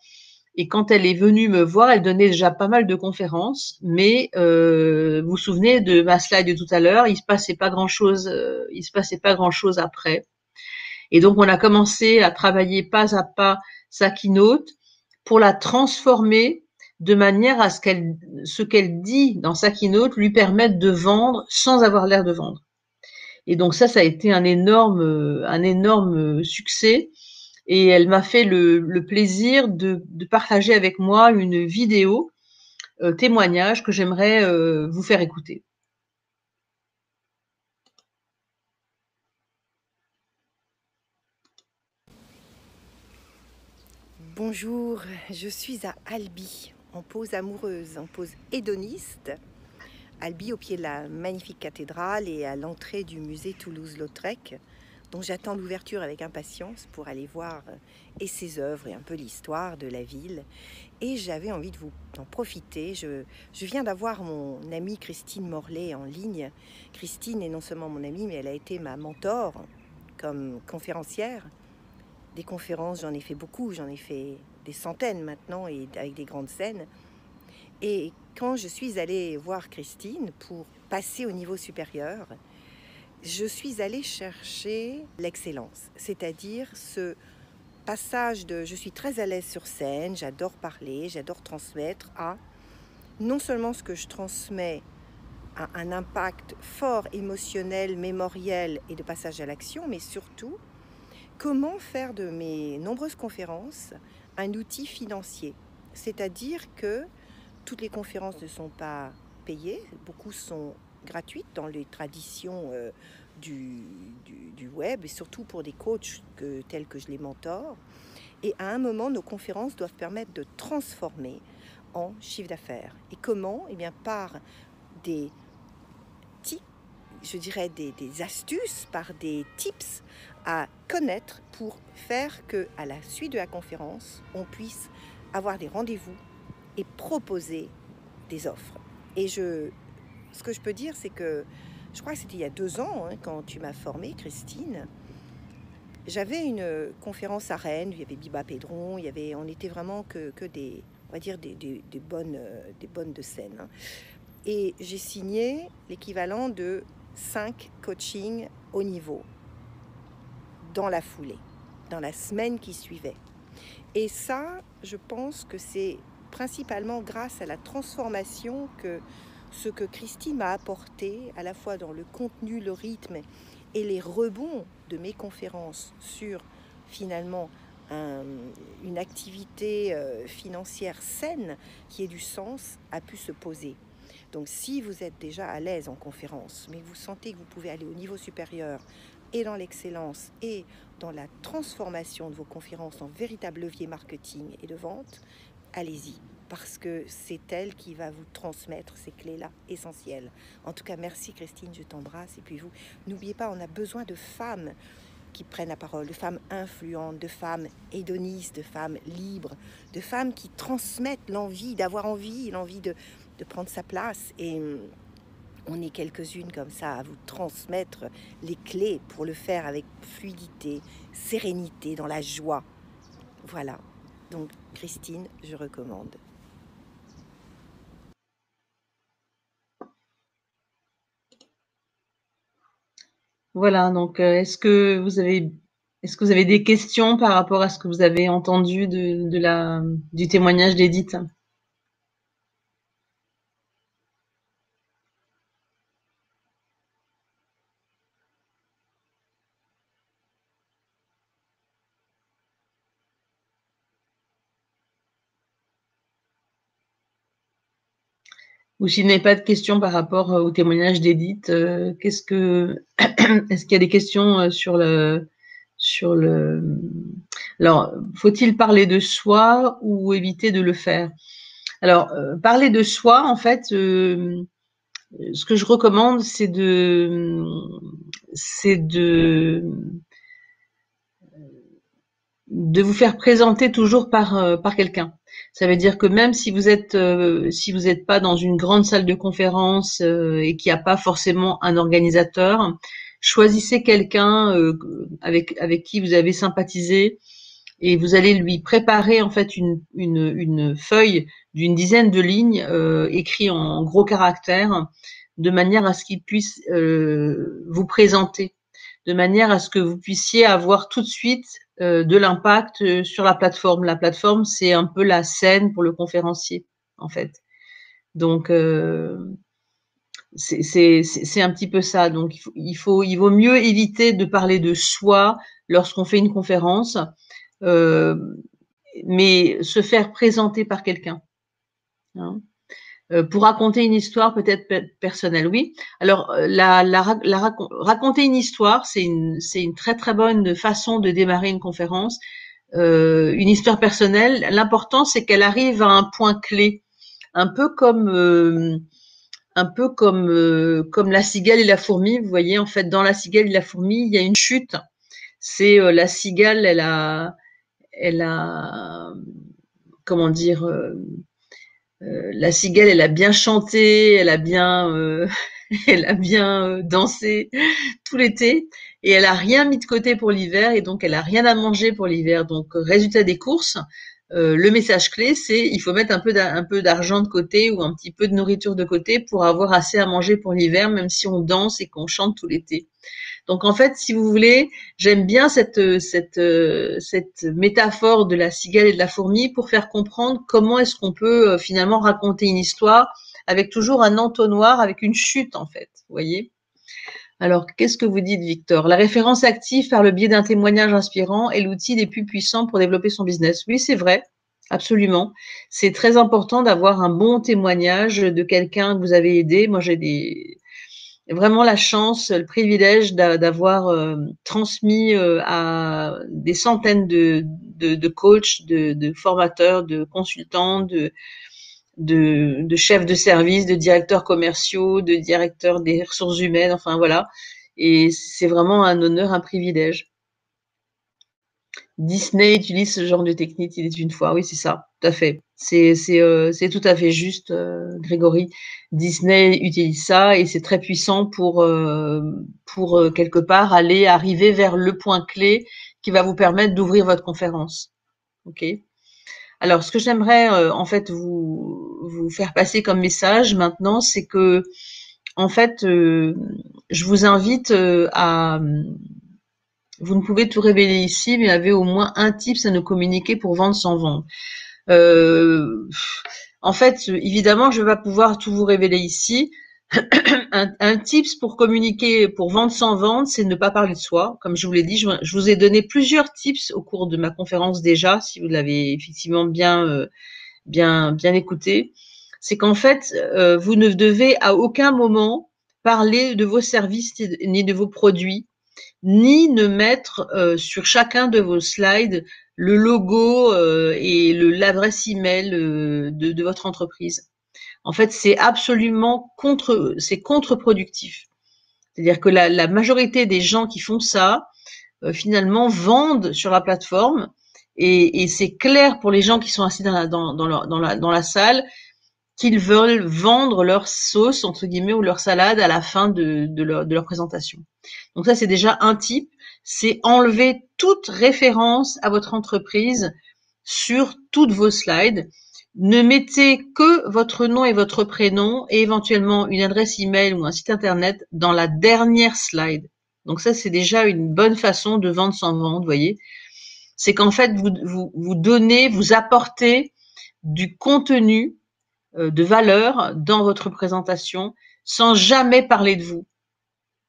Et quand elle est venue me voir, elle donnait déjà pas mal de conférences, mais vous vous souvenez de ma slide de tout à l'heure, il se passait pas grand-chose après. Et donc on a commencé à travailler pas à pas sa keynote pour la transformer de manière à ce qu'elle dit dans sa keynote lui permette de vendre sans avoir l'air de vendre. Et donc ça a été un énorme succès. Et elle m'a fait le plaisir de partager avec moi une vidéo témoignage que j'aimerais vous faire écouter. Bonjour, je suis à Albi, en pause amoureuse, en pause hédoniste. Albi au pied de la magnifique cathédrale et à l'entrée du musée Toulouse-Lautrec, dont j'attends l'ouverture avec impatience pour aller voir et ses œuvres et un peu l'histoire de la ville. Et j'avais envie de vous en profiter. Je viens d'avoir mon amie Christine Morlet en ligne. Christine est non seulement mon amie, mais elle a été ma mentor comme conférencière. Des conférences, j'en ai fait beaucoup, j'en ai fait des centaines maintenant et avec des grandes scènes. Et quand je suis allée voir Christine pour passer au niveau supérieur, je suis allée chercher l'excellence, c'est-à-dire ce passage de je suis très à l'aise sur scène, j'adore parler, j'adore transmettre, à non seulement ce que je transmets a un impact fort émotionnel, mémoriel et de passage à l'action, mais surtout comment faire de mes nombreuses conférences un outil financier. C'est-à-dire que toutes les conférences ne sont pas payées, beaucoup sont gratuites dans les traditions du web, et surtout pour des coachs tels que je les mentore. Et à un moment, nos conférences doivent permettre de transformer en chiffre d'affaires. Et comment? Eh bien, par des tips, je dirais des astuces, par des tips à connaître pour faire que, à la suite de la conférence, on puisse avoir des rendez-vous et proposer des offres. Et ce que je peux dire, c'est que je crois que c'était il y a 2 ans, hein, quand tu m'as formée, Christine. J'avais une conférence à Rennes, il y avait Biba Pédron, on était vraiment que des, on va dire des bonnes de scène. Hein. Et j'ai signé l'équivalent de 5 coachings haut niveau dans la foulée, dans la semaine qui suivait. Et ça, je pense que c'est principalement grâce à la transformation que ce que Christine m'a apporté, à la fois dans le contenu, le rythme et les rebonds de mes conférences sur finalement une activité financière saine qui ait du sens, a pu se poser. Donc si vous êtes déjà à l'aise en conférence, mais vous sentez que vous pouvez aller au niveau supérieur et dans l'excellence et dans la transformation de vos conférences en véritable levier marketing et de vente, allez-y, parce que c'est elle qui va vous transmettre ces clés-là essentielles. En tout cas, merci Christine, je t'embrasse. Et puis vous, n'oubliez pas, on a besoin de femmes qui prennent la parole, de femmes influentes, de femmes hédonistes, de femmes libres, de femmes qui transmettent l'envie, d'avoir envie, l'envie de prendre sa place. Et on est quelques-unes comme ça à vous transmettre les clés pour le faire avec fluidité, sérénité, dans la joie. Voilà. Donc, Christine, je recommande. Voilà, donc est-ce que vous avez des questions par rapport à ce que vous avez entendu du témoignage d'Edith? Ou s'il n'y a pas de questions par rapport au témoignage d'Edith, est-ce qu'il y a des questions sur le, alors, faut-il parler de soi ou éviter de le faire? Alors, parler de soi, en fait, ce que je recommande, c'est de vous faire présenter toujours par quelqu'un. Ça veut dire que même si vous êtes pas dans une grande salle de conférence et qu'il n'y a pas forcément un organisateur, choisissez quelqu'un avec qui vous avez sympathisé et vous allez lui préparer en fait une feuille d'une dizaine de lignes écrites en gros caractères de manière à ce qu'il puisse vous présenter, de manière à ce que vous puissiez avoir tout de suite de l'impact sur la plateforme. La plateforme, c'est un peu la scène pour le conférencier, en fait. Donc, c'est un petit peu ça. Donc, il vaut mieux éviter de parler de soi lorsqu'on fait une conférence, euh, mais se faire présenter par quelqu'un. Hein. Pour raconter une histoire peut-être personnelle, oui. Alors, raconter une histoire, c'est une très très bonne façon de démarrer une conférence. Une histoire personnelle, l'important c'est qu'elle arrive à un point clé, un peu comme la cigale et la fourmi. Vous voyez, en fait, dans la cigale et la fourmi, il y a une chute. C'est la cigale, elle a, comment dire, la cigale, elle a bien chanté, elle a bien dansé tout l'été, et elle a rien mis de côté pour l'hiver, et donc elle a rien à manger pour l'hiver. Donc, résultat des courses, le message clé, c'est il faut mettre un peu d'argent de côté ou un petit peu de nourriture de côté pour avoir assez à manger pour l'hiver, même si on danse et qu'on chante tout l'été. Donc en fait, si vous voulez, j'aime bien cette métaphore de la cigale et de la fourmi pour faire comprendre comment est-ce qu'on peut finalement raconter une histoire avec toujours un entonnoir, avec une chute en fait, vous voyez. Alors, qu'est-ce que vous dites, Victor? La référence active par le biais d'un témoignage inspirant est l'outil les plus puissants pour développer son business. Oui, c'est vrai, absolument. C'est très important d'avoir un bon témoignage de quelqu'un que vous avez aidé. Moi, j'ai vraiment la chance, le privilège d'avoir transmis à des centaines de coachs, de formateurs, de consultants, de chefs de service, de directeurs commerciaux, de directeurs des ressources humaines, enfin voilà. Et c'est vraiment un honneur, un privilège. Disney utilise ce genre de technique, il est une fois. Oui, c'est ça, tout à fait. C'est tout à fait juste, Grégory. Disney utilise ça et c'est très puissant pour quelque part arriver vers le point clé qui va vous permettre d'ouvrir votre conférence. Ok. Alors, ce que j'aimerais en fait vous faire passer comme message maintenant, c'est que en fait, je vous invite à vous ne pouvez tout révéler ici, mais avez au moins un tips à nous communiquer pour vendre sans vendre. Euh, En fait, évidemment, je ne vais pas pouvoir tout vous révéler ici. Un tips pour communiquer, pour vendre sans vendre, c'est ne pas parler de soi. Comme je vous l'ai dit, je vous ai donné plusieurs tips au cours de ma conférence déjà, si vous l'avez effectivement bien écouté. C'est qu'en fait, vous ne devez à aucun moment parler de vos services ni de vos produits, ni ne mettre sur chacun de vos slides le logo et l'adresse email de votre entreprise. En fait, c'est contre-productif. C'est-à-dire que la majorité des gens qui font ça, finalement, vendent sur la plateforme et c'est clair pour les gens qui sont assis dans la salle. qu'ils veulent vendre leur sauce, entre guillemets, ou leur salade à la fin de leur présentation. Donc ça, c'est déjà un type, c'est enlever toute référence à votre entreprise sur toutes vos slides. Ne mettez que votre nom et votre prénom et éventuellement une adresse email ou un site internet dans la dernière slide. Donc ça, c'est déjà une bonne façon de vendre sans vendre, vous voyez. C'est qu'en fait, vous donnez, vous apportez du contenu de valeur dans votre présentation sans jamais parler de vous,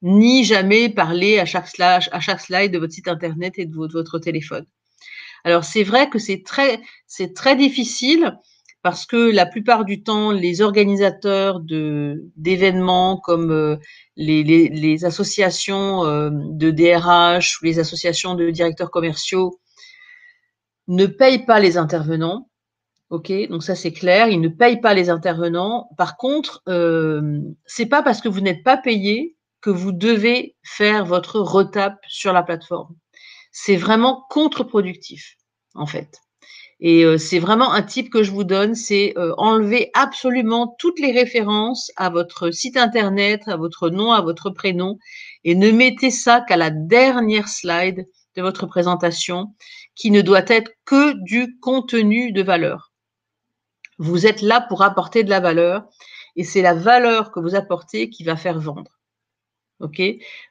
ni jamais parler à chaque slide de votre site internet et de votre téléphone. Alors c'est vrai que c'est très difficile parce que la plupart du temps, les organisateurs d'événements comme les associations de DRH ou les associations de directeurs commerciaux ne payent pas les intervenants. Ok, donc ça c'est clair, ils ne payent pas les intervenants. Par contre, c'est pas parce que vous n'êtes pas payé que vous devez faire votre retape sur la plateforme. C'est vraiment contre-productif, en fait. Et c'est vraiment un tip que je vous donne, c'est enlever absolument toutes les références à votre site internet, à votre nom, à votre prénom, et ne mettez ça qu'à la dernière slide de votre présentation, qui ne doit être que du contenu de valeur. Vous êtes là pour apporter de la valeur et c'est la valeur que vous apportez qui va faire vendre. Ok?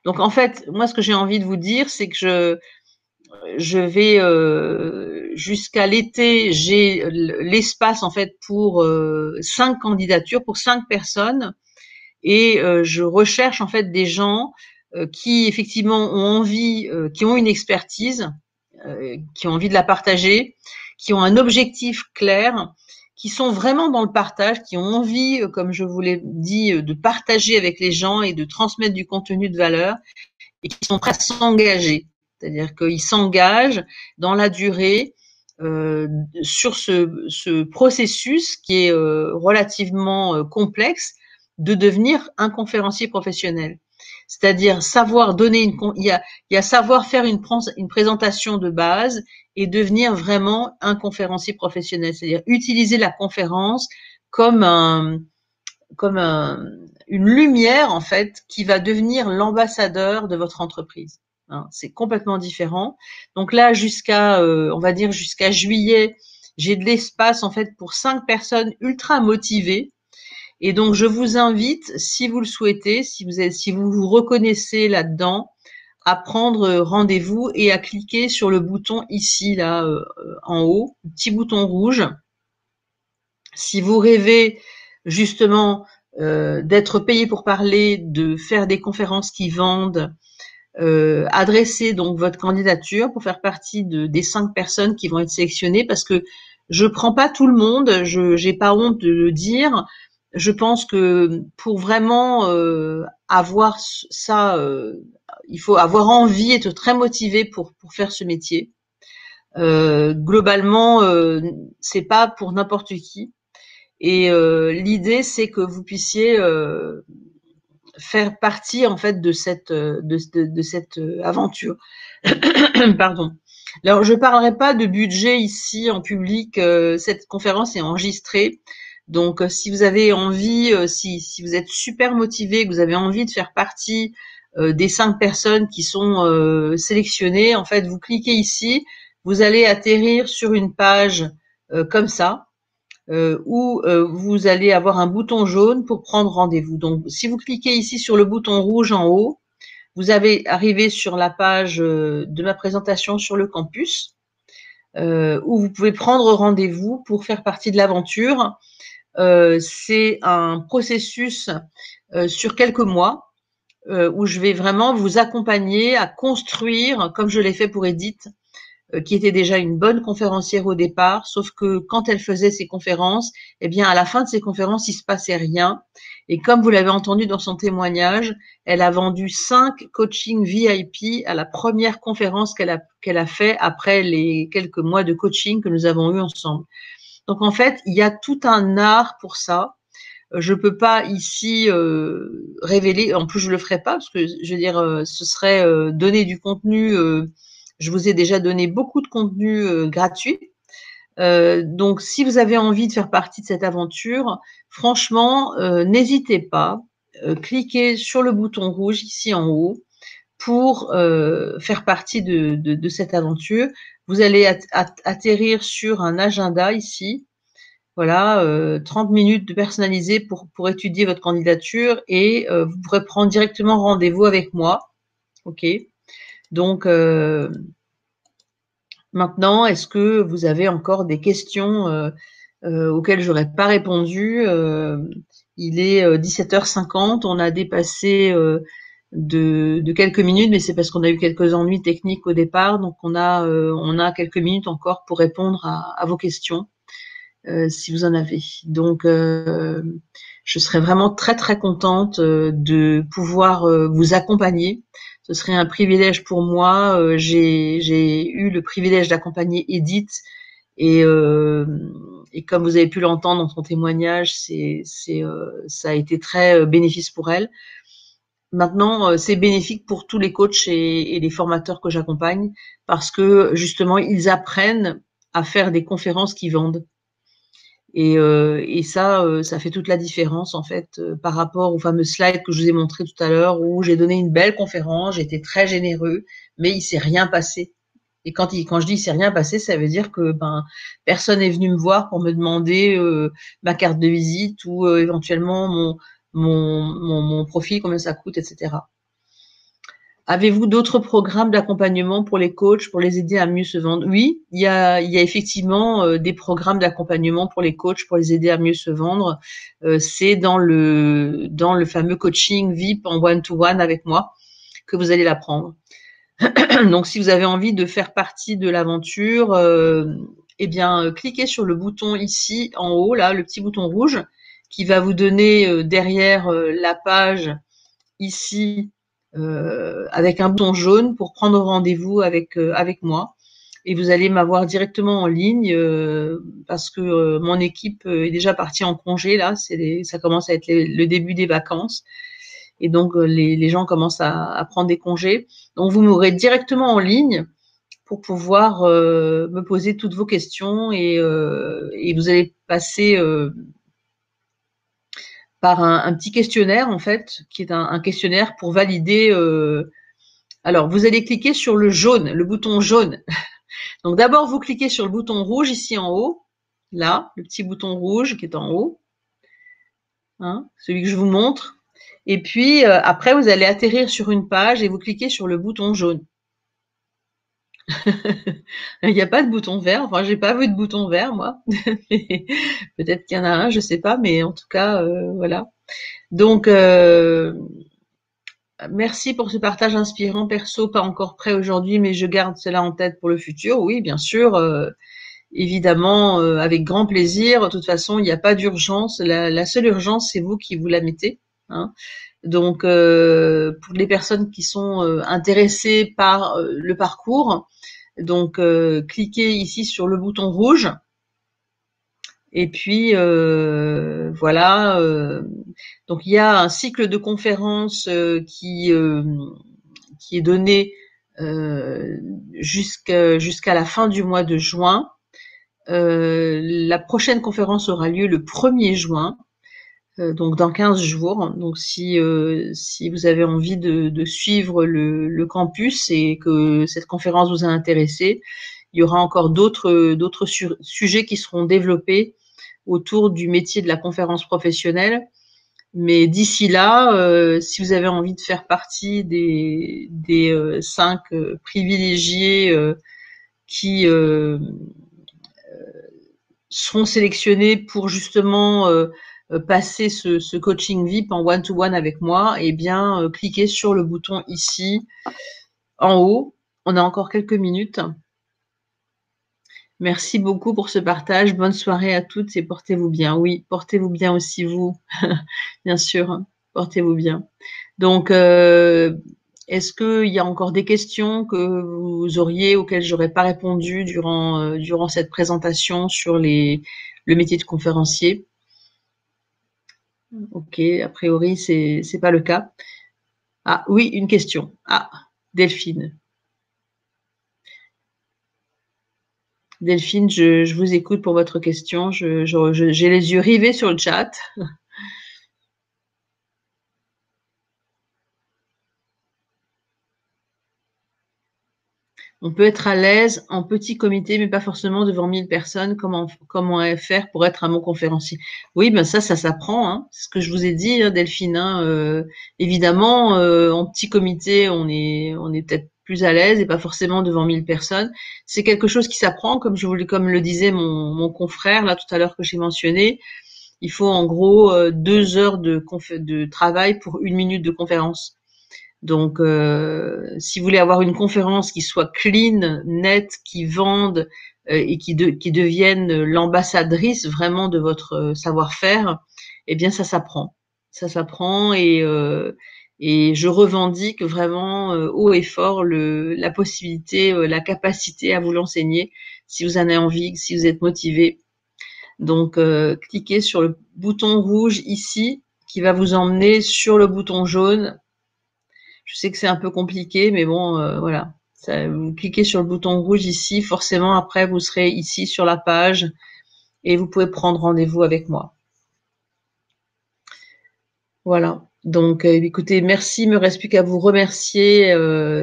Donc en fait, moi ce que j'ai envie de vous dire, c'est que je vais jusqu'à l'été, j'ai l'espace en fait pour 5 candidatures, pour 5 personnes et je recherche en fait des gens qui effectivement ont envie, qui ont une expertise, qui ont envie de la partager, qui ont un objectif clair, qui sont vraiment dans le partage, qui ont envie, comme je vous l'ai dit, de partager avec les gens et de transmettre du contenu de valeur et qui sont prêts à s'engager. C'est-à-dire qu'ils s'engagent dans la durée sur ce processus qui est relativement complexe de devenir un conférencier professionnel. C'est-à-dire savoir donner il y a savoir faire une présentation de base et devenir vraiment un conférencier professionnel. C'est-à-dire utiliser la conférence comme une lumière en fait qui va devenir l'ambassadeur de votre entreprise. Hein, c'est complètement différent. Donc là, on va dire jusqu'à juillet, j'ai de l'espace en fait pour 5 personnes ultra motivées. Et donc je vous invite, si vous le souhaitez, si vous vous reconnaissez là-dedans, à prendre rendez-vous et à cliquer sur le bouton ici là en haut, le petit bouton rouge. Si vous rêvez justement d'être payé pour parler, de faire des conférences qui vendent, adressez donc votre candidature pour faire partie des 5 personnes qui vont être sélectionnées parce que je prends pas tout le monde, je j'ai pas honte de le dire. Je pense que pour vraiment avoir ça, il faut avoir envie, être très motivé pour faire ce métier. Globalement, c'est pas pour n'importe qui. Et l'idée, c'est que vous puissiez faire partie en fait de cette aventure. Pardon. Alors, je parlerai pas de budget ici en public. Cette conférence est enregistrée. Donc, si vous avez envie, si vous êtes super motivé, que vous avez envie de faire partie des 5 personnes qui sont sélectionnées, en fait, vous cliquez ici, vous allez atterrir sur une page comme ça, où vous allez avoir un bouton jaune pour prendre rendez-vous. Donc, si vous cliquez ici sur le bouton rouge en haut, vous avez arrivé sur la page de ma présentation sur le campus, où vous pouvez prendre rendez-vous pour faire partie de l'aventure. C'est un processus sur quelques mois où je vais vraiment vous accompagner à construire, comme je l'ai fait pour Edith, qui était déjà une bonne conférencière au départ, sauf que quand elle faisait ses conférences, eh bien à la fin de ses conférences, il se passait rien. Et comme vous l'avez entendu dans son témoignage, elle a vendu 5 coachings VIP à la première conférence qu'elle a fait après les quelques mois de coaching que nous avons eu ensemble. Donc en fait, il y a tout un art pour ça. Je peux pas ici révéler, en plus je le ferai pas parce que je veux dire, ce serait donner du contenu. Je vous ai déjà donné beaucoup de contenu gratuit. Donc, si vous avez envie de faire partie de cette aventure, franchement, n'hésitez pas, cliquez sur le bouton rouge ici en haut pour faire partie de cette aventure. Vous allez atterrir sur un agenda ici. Voilà, 30 minutes de personnalisé pour étudier votre candidature et vous pourrez prendre directement rendez-vous avec moi. OK. Donc, maintenant, est-ce que vous avez encore des questions auxquelles je n'aurais pas répondu? Il est 17h50, on a dépassé de quelques minutes, mais c'est parce qu'on a eu quelques ennuis techniques au départ, donc on a quelques minutes encore pour répondre à vos questions, si vous en avez. Donc, je serais vraiment très très contente de pouvoir vous accompagner. Ce serait un privilège pour moi. J'ai eu le privilège d'accompagner Edith et comme vous avez pu l'entendre dans son témoignage, ça a été très bénéfique pour elle. Maintenant, c'est bénéfique pour tous les coachs et les formateurs que j'accompagne parce que justement, ils apprennent à faire des conférences qui vendent. Et ça, ça fait toute la différence en fait par rapport aux fameux slides que je vous ai montré tout à l'heure où j'ai donné une belle conférence, j'étais très généreux, mais il s'est rien passé. Et quand je dis il s'est rien passé, ça veut dire que personne n'est venu me voir pour me demander ma carte de visite ou éventuellement mon profil, combien ça coûte, etc. Avez-vous d'autres programmes d'accompagnement pour les coachs, pour les aider à mieux se vendre? Oui, il y a effectivement des programmes d'accompagnement pour les coachs, pour les aider à mieux se vendre. C'est dans le fameux coaching VIP en one-to-one avec moi que vous allez l'apprendre. Donc, si vous avez envie de faire partie de l'aventure, eh bien, cliquez sur le bouton ici en haut, là, le petit bouton rouge, qui va vous donner derrière la page ici avec un bouton jaune pour prendre rendez-vous avec moi. Et vous allez m'avoir directement en ligne parce que mon équipe est déjà partie en congé là. Ça commence à être le début des vacances. Et donc, les gens commencent à prendre des congés. Donc, vous m'aurez directement en ligne pour pouvoir me poser toutes vos questions et vous allez passer par un petit questionnaire, en fait, qui est un questionnaire pour valider. Alors, vous allez cliquer sur le jaune, le bouton jaune. Donc, d'abord, vous cliquez sur le bouton rouge ici en haut. Là, le petit bouton rouge qui est en haut. Hein, celui que je vous montre. Et puis, après, vous allez atterrir sur une page et vous cliquez sur le bouton jaune. Il n'y a pas de bouton vert. Enfin, j'ai pas vu de bouton vert, moi. Peut-être qu'il y en a un, je sais pas. Mais en tout cas, voilà. Donc, merci pour ce partage inspirant. Perso, pas encore prêt aujourd'hui, mais je garde cela en tête pour le futur. Oui, bien sûr. Évidemment, avec grand plaisir. De toute façon, il n'y a pas d'urgence. La seule urgence, c'est vous qui vous la mettez. Hein. Donc, pour les personnes qui sont intéressées par le parcours, donc cliquez ici sur le bouton rouge. Et puis voilà. Donc il y a un cycle de conférences qui est donné jusqu'à la fin du mois de juin. La prochaine conférence aura lieu le 1er juin, donc dans 15 jours. Donc si vous avez envie de suivre le campus et que cette conférence vous a intéressé, il y aura encore d'autres sujets qui seront développés autour du métier de la conférence professionnelle. Mais d'ici là, si vous avez envie de faire partie des 5 privilégiés qui seront sélectionnés pour justement passer ce coaching VIP en one-to-one avec moi, eh bien, cliquez sur le bouton ici en haut. On a encore quelques minutes. Merci beaucoup pour ce partage. Bonne soirée à toutes et portez-vous bien. Oui, portez-vous bien aussi vous, bien sûr. Portez-vous bien. Donc, est-ce qu'il y a encore des questions que vous auriez auxquelles j'aurais pas répondu durant cette présentation sur le métier de conférencier? Ok, a priori, c'est pas le cas. Ah oui, une question. Ah, Delphine. Delphine, je vous écoute pour votre question. J'ai les yeux rivés sur le chat. On peut être à l'aise en petit comité, mais pas forcément devant 1000 personnes. Comment faire pour être un bon conférencier? Oui, ben ça s'apprend, hein. C'est ce que je vous ai dit, hein, Delphine, hein. Évidemment, en petit comité, on est peut-être plus à l'aise et pas forcément devant 1000 personnes. C'est quelque chose qui s'apprend, comme le disait mon confrère là tout à l'heure que j'ai mentionné. Il faut en gros 2 heures de travail pour 1 minute de conférence. Donc, si vous voulez avoir une conférence qui soit clean, nette, qui vende et qui devienne l'ambassadrice vraiment de votre savoir-faire, eh bien, ça s'apprend. Ça s'apprend et je revendique vraiment haut et fort la possibilité, la capacité à vous l'enseigner si vous en avez envie, si vous êtes motivé. Donc, cliquez sur le bouton rouge ici qui va vous emmener sur le bouton jaune. Je sais que c'est un peu compliqué, mais bon, voilà. Vous cliquez sur le bouton rouge ici, forcément après vous serez ici sur la page et vous pouvez prendre rendez-vous avec moi. Voilà. Donc, écoutez, merci. Il me reste plus qu'à vous remercier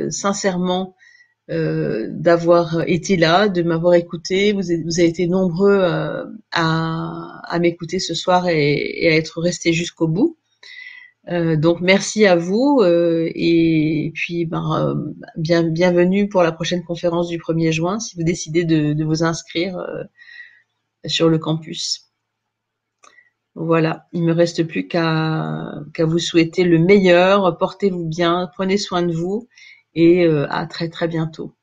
sincèrement d'avoir été là, de m'avoir écouté. Vous avez été nombreux à m'écouter ce soir et à être restés jusqu'au bout. Donc merci à vous et puis bienvenue pour la prochaine conférence du 1er juin si vous décidez de vous inscrire sur le campus. Voilà, il me reste plus qu'à vous souhaiter le meilleur, portez-vous bien, prenez soin de vous et à très très bientôt.